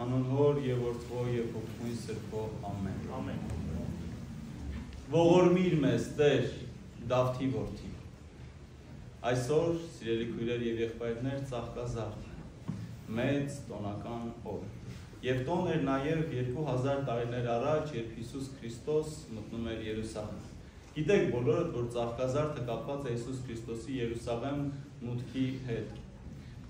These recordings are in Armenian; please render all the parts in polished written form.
Անուն Հոր եւ Որդվո եւ Հոգու Սրբո ամեն։ Ամեն։ Ողորմիր մեզ Տեր Դավթի որդի։ Այսօր, սիրելի քույրեր եւ եղբայրներ, Ծաղկազարդ մեծ տոնական օր։ Եվ տոն էր նաեւ 2000 տարիներ առաջ, երբ Հիսուս Քրիստոս մտնում էր Երուսաղեմ։ Գիտեք բոլորդ, որ Ծաղկազարդը կապված է Հիսուս Քրիստոսի Երուսաղեմ մուտքի հետ։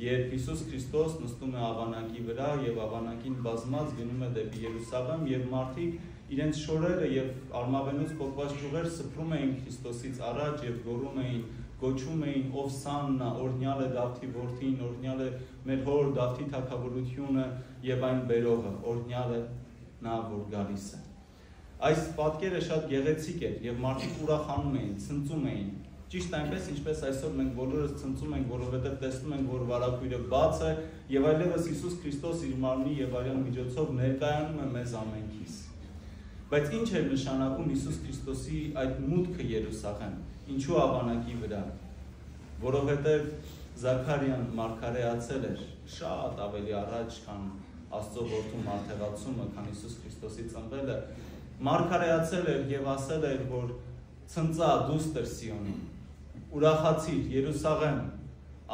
Երբ Հիսուս Քրիստոս նստում է ավանակի վրա եւ ավանակին բազմած գնում է դեպի Երուսաղեմ եւ մարդիկ իրենց շորերը եւ արմավենուց փոխված ճյուղեր սփռում էին Քրիստոսից առաջ եւ գոռում էին, գոչում էին Օվսաննա, օրհնյալ է Դավթի որդին, օրհնյալ է մեր հոր Դավթի թագավորությունը եւ այն բերողը, օրհնյալ է նա, որ գալիս է։ Այս պատկերը շատ գեղեցիկ էր եւ մարդիկ ուրախանում էին, ցնծում էին։ Ճիշտ այնպես, ինչպես այսօր մենք բոլորս ցնծում ենք, որովհետև տեսնում ենք, որ վարակույրը բաց է եւ այլևս Հիսուս Քրիստոս իր մարմնի եւ արյան միջոցով ներկայանում է մեզ ամենքիս։ Բայց ինչ էր նշանակում Հիսուս Քրիստոսի այդ մուտքը Երուսաղեմ։ Ինչու ավանակի վրա։ Որովհետև Զաքարիան մարգարեացել էր շատ ավելի առաջ, քան Աստծո որդու մարգարեացումը, քան Հիսուս Քրիստոսի ծնվելը, մարգարեացել էր եւ ասել էր, որ ցնծա դուստր Սիոնին, ուրախացիր Երուսաղեմ,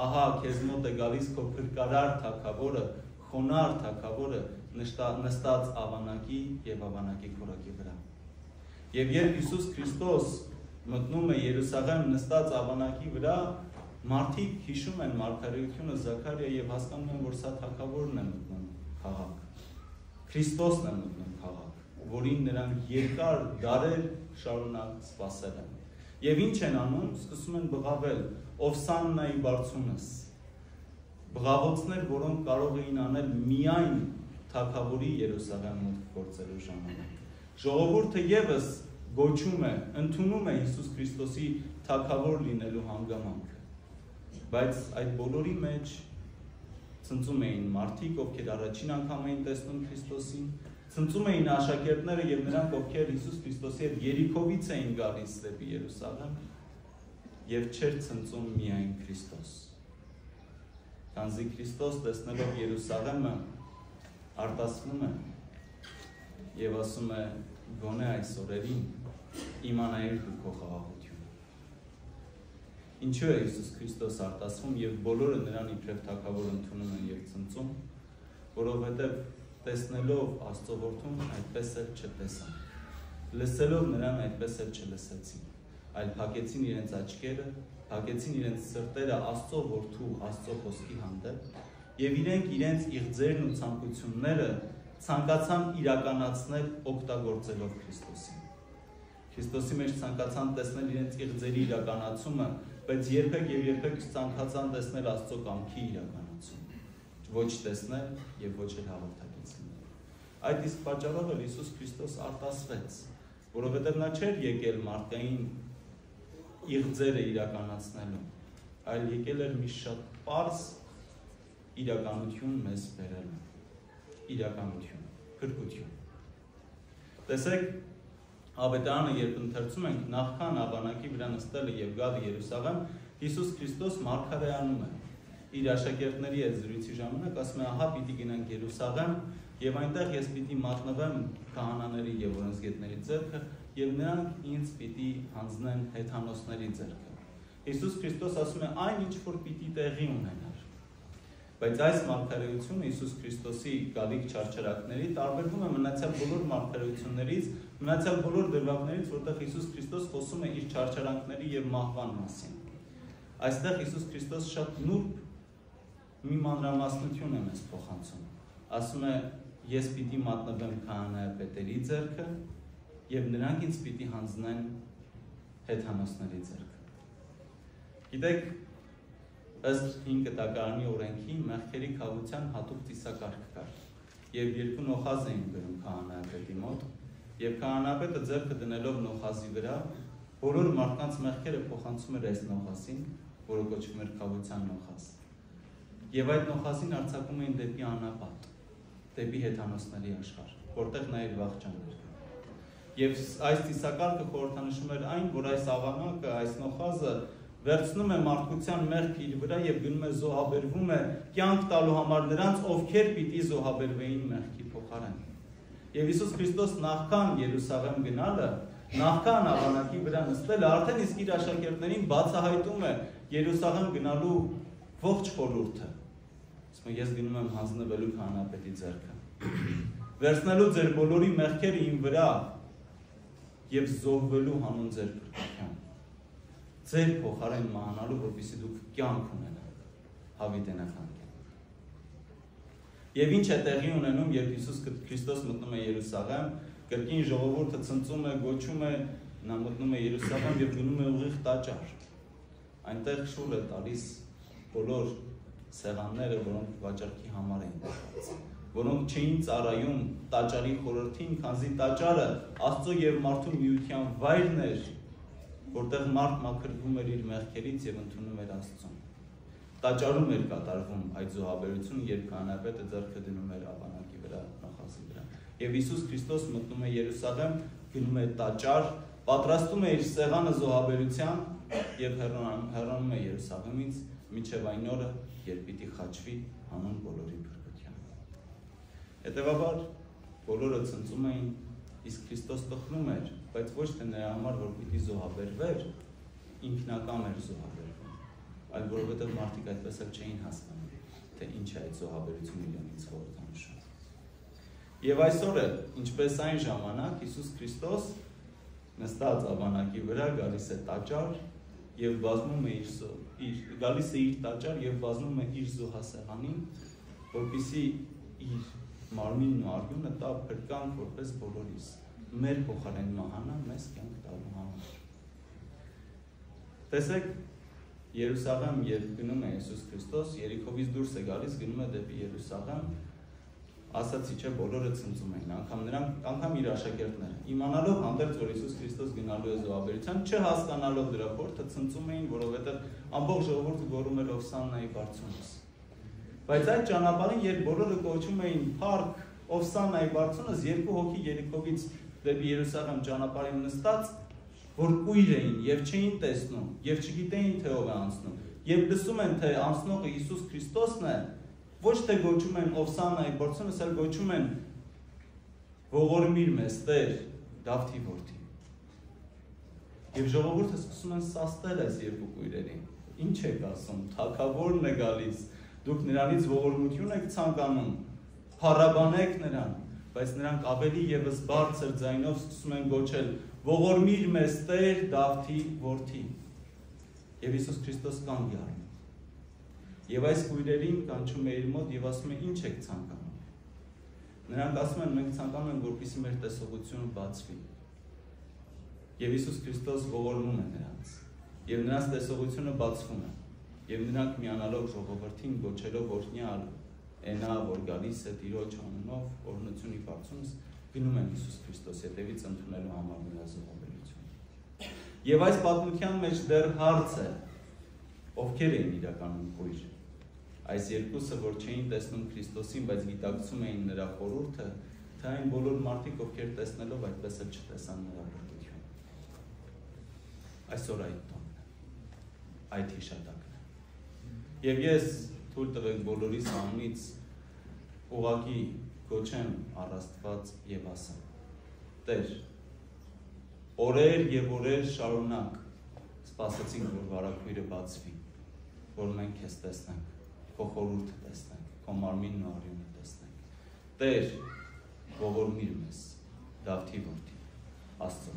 ահա քեզ մոտ է գալիս քո փրկարար թագավորը, խոնար թագավորը նստած ավանակի եւ ավանակի քորակի վրա։ Եվ երբ Հիսուս Քրիստոս մտնում է Երուսաղեմ նստած ավանակի վրա, մարդիկ հիշում են մարգարեությունը Զաքարիա եւ հասկանում են, որ սա թագավորն է մտնում քաղաք։ Քրիստոսն է մտնում քաղաք, որին նրանք երկար դարեր շարունակ սպասել են։ Եվ ինչ են անում, սկսում են բղավել Օվսաննայի բարձունս։ Բղավոցներ, որոնք կարող էին անել միայն թագավորի Երուսաղեմ մուտք գործելու ժամանակ։ Ժողովուրդը եւս գոչում է, ընդունում է Հիսուս Քրիստոսի թագավոր լինելու հանգամանքը։ Բայց այդ բոլորի մեջ ցնծում էին մարդիկ, ովքեր առաջին անգամ էին տեսնում Քրիստոսին, ցնծում էին աշակերտները եւ նրանք, ովքեր Հիսուս Քրիստոսի հետ Երիքովից էին գալիս դեպի Երուսաղեմ, եւ չէր ցնծում միայն Քրիստոս։ Քանզի Քրիստոս տեսնելով Երուսաղեմը արտասվում է եւ ասում է. «Գոնե այս օրերին իմանայիր դու քո խաղաղությունը»։ Ինչու է Հիսուս Քրիստոս արտասվում եւ բոլորը նրան իբրև թագավոր ընդունում են եւ ցնծում, որովհետեւ տեսնելով Աստծո որդուն այդպես էլ չտեսան, լսելով նրան այդպես էլ չլսեցին, այլ փակեցին իրենց աչքերը, փակեցին իրենց սրտերը Աստծո որդու, Աստծո խոսքի հանդեպ եւ իրենց իղձերն ու ցանկությունները ցանկացան իրականացնել օգտագործելով Քրիստոսին։ Քրիստոսի մեջ ցանկացան տեսնել իրենց իղձերի իրականացումը, բայց երբեք ցանկացան տեսնել Աստծո կամքի իրականացումը, ոչ տեսնել եւ ոչ էլ հաղորդակցել։ Այդ իսկ պատճառով էլ Հիսուս Քրիստոս արտասվեց, որովհետեւ նա չէր եկել մարդկային իղձերը իրականացնելու, այլ եկել էր մի շատ պարզ իրականություն մեզ բերելու։ Իրականություն, փրկություն։ Տեսեք, Ավետարանը երբ ընթերցում ենք, նախքան ավանակի վրա նստելը եւ գալը Երուսաղեմ, Հիսուս Քրիստոս մարգարեանում է։ Իր աշակերտների հետ զրույցի ժամանակ ասում է. «Ահա պիտի գնանք Երուսաղեմ եւ այնտեղ ես պիտի մատնվեմ քահանաների եւ օրենսգետների ձեռքը եւ նրանք ինձ պիտի հանձնեն հեթանոսների ձեռքը»։ Հիսուս Քրիստոս ասում է. «Այն ինչ որ պիտի տեղի ունենար»։ Բայց այս մարգարեությունը Հիսուս Քրիստոսի գալիք չարչարակների տարբերվում է մնացյալ բոլոր մարգարեություններից, մնացյալ բոլոր դրվագներից, որտեղ Հիսուս Քրիստոս խոսում է իր չարչարանքների եւ մահվան մասին։ Այստեղ Հիսուս Քրիստոս շատ նուրբ մի մանրամասնություն է մեզ փոխանցում։ Ասում է. «Ես պիտի մատնվեմ քահանայապետերի ձեռքը եւ նրանք ինձ պիտի հանձնեն հեթանոսների ձեռքը»։ Գիտեք, ըստ 5 տակարանի օրենքի մեղքերի քավության հատուկ ծիսակարգ կար, եւ երկու նոխազ էին բերում քահանայապետի մոտ, եւ քահանայապետը ձեռքը դնելով նոխազի վրա բոլոր մարդկանց մեղքերը փոխանցում էր այս նոխազին, որը կոչվում էր քավության նոխազ։ Եվ այդ նոխազին արձակում էին դեպի անապատ, դեպի հեթանոսների աշխարհ, որտեղ նա իր վախճանն էր։ Եվ այս ծիսակարգը խորհրդանշում էր այն, որ այս ավանակը, այս նոխազը վերցնում է մարդկության մեղքը իր վրա եւ գնում է զոհաբերվում է կյանք տալու համար նրանց, ովքեր պիտի զոհաբերվեին մեղքի փոխարեն։ Եվ Հիսուս Քրիստոս նախքան Երուսաղեմ գնալը, նախքան աղանակի վրա նստելը, արդեն իսկ իր աշակերտներին բացահայտում է Երուսաղեմ գնալու ողջ խորհուրդը։ Ասում է, ես գնում եմ հանձնվելու քահանապետի ձեռքը, վերցնելու ձեր բոլորի մեղքերը իմ վրա եւ զոհվելու հանուն ձեր փրկության, ձեր փոխարեն մահանալու, որպեսզի դուք կյանք ունենաք, հավիտենական կյանք։ Եվ ինչ է տեղի ունենում, երբ Հիսուս Քրիստոս մտնում է Երուսաղեմ, կրկին ժողովուրդը ցնծում է, գոչում է, նա մտնում է Երուսաղեմ եւ գնում է ուղիղ տաճար։ Այնտեղ շուռ է տալիս բոլոր սեղանները, որոնք վաճառքի համար էին դրված, որոնք չէին ծառայում տաճարի խորհրդին, քանզի տաճարը Աստծո եւ մարդու միության վայրն էր, որտեղ մարդ մաքրվում էր իր մեղքերից եւ ընդունում էր Աստծուն։ Տաճարում էր կատարվում այդ զոհաբերությունը, երբ քահանապետը ձեռքը դնում էր աղանակի վրա, նախասի վրա։ Եվ Հիսուս Քրիստոս մտնում է Երուսաղեմ, գնում է տաճար, պատրաստում է իր սեղանը զոհաբերության եւ հեռանում է Երուսաղեմից մինչեւ այն օրը, երբ պիտի խաչվի հանուն բոլորի փրկության։ Հետևաբար բոլորը ցնծում էին, իսկ Քրիստոս տխրում էր, բայց ոչ թե նրա համար, որ պիտի զոհաբերվեր, ինքնակամ էր զոհաբերվում, այլ որովհետև մարդիկ այդպես էլ չէին հասկանում, թե ինչ է այդ զոհաբերությունը իրենից խորհրդանշում։ Եվ այսօր է, ինչպես այն ժամանակ, Հիսուս Քրիստոս նստած աղանակի վրա գալիս է տաճար եւ վազում է գալիս է իր տաճար եւ վազում է իր զոհասեղանին, որպեսզի իր մարմինն ու արյունը տա փրկանք որպես բոլորիս, մեր փոխարեն մահանա, մեզ կյանք տալու համար։ Տեսեք, Երուսաղեմ, երբ գնում է Հիսուս Քրիստոս, Երիքովից դուրս է գալիս, գնում է դեպի Երուսաղեմ, ասացի չէ, բոլորը ցնծում էին, անգամ իր աշակերտները, իմանալով հանդերձ, որ Հիսուս Քրիստոս գնալու է զոհաբերության, չհասկանալով դրա փորձը ցնծում էին, որովհետև ամբողջ ժողովուրդը գոռում էր Հովսաննայի բարձունս։ Բայց այդ ճանապարհին, երբ բոլորը կոչում էին «Փառք Հովսաննայի բարձունս», երկու հոգի Երիքովից դեպի Երուսաղեմ ճանապարհին նստած, որ կույր էին եւ չէին տեսնում, եւ չգիտեին թե ով է անցնում, եւ լսում են, թե անցնողը Հիսուս Քրիստոսն է, ոչ թե գոչում են Հովսաննայի բարձունս, այլ գոչում են ողորմիր մեզ Տեր, Դավթի որդի։ Եվ ժողովուրդը սկսում են սաստել այս երկու կույրերին։ Ինչ եք ասում, թագավորն է գալիս, դուք նրանից ողորմություն եք ցանկանում, փառաբանեք նրան, բայց նրանք ավելի եւս բարձր ձայնով սկսում են գոչել ողորմիր մեզ Տեր, Դավթի որդի։ Եվ Հիսուս Քրիստոս կանգ է առնում։ Եվ այս կույրերին կանչում է իր մոտ եւ ասում է ինչ եք ցանկանում։ Նրանք ասում են մենք ցանկանում ենք որպեսզի մեր տեսողությունը բացվի։ Եվ Հիսուս Քրիստոս ողորմում է նրանց։ Եվ նրանց տեսողությունը բացվում է։ Եվ նրանք միանալով ժողովրդին գոչելով օրհնյալ Էնա, որ գալիս է Տիրոջ անունով, օրհնությունի բարձունս, գնում են Հիսուս Քրիստոս հետևից ընդունելու համար նրա զոհաբերությունը։ Եվ այս պատմության մեջ դեռ հարց է, ովքեր էին իրականում կույր։ Այս երկուսը, որ չէին տեսնում Քրիստոսին, բայց գիտակցում էին նրա խորհուրդը, թե այն բոլոր մարդիկ, ովքեր տեսնելով այդպես էլ չտեսան նրա փրկությունը։ Այսօր այդ տոնն է, այդ հիշատակն է։ Եվ ես թույլ տվեք բոլորիս անունից ուղղակի գոչեմ առ Աստված եւ ասեմ. Տեր, օրեր եւ օրեր շարունակ սպասեցինք, որ վարակույրը բացվի, որ մենք քեզ տեսնենք, քո խորհուրդը տեսնենք, քո մարմինն ու արյունը տեսնենք։ Տեր, ողորմիր մեզ, Դավթի որդի, Աստծո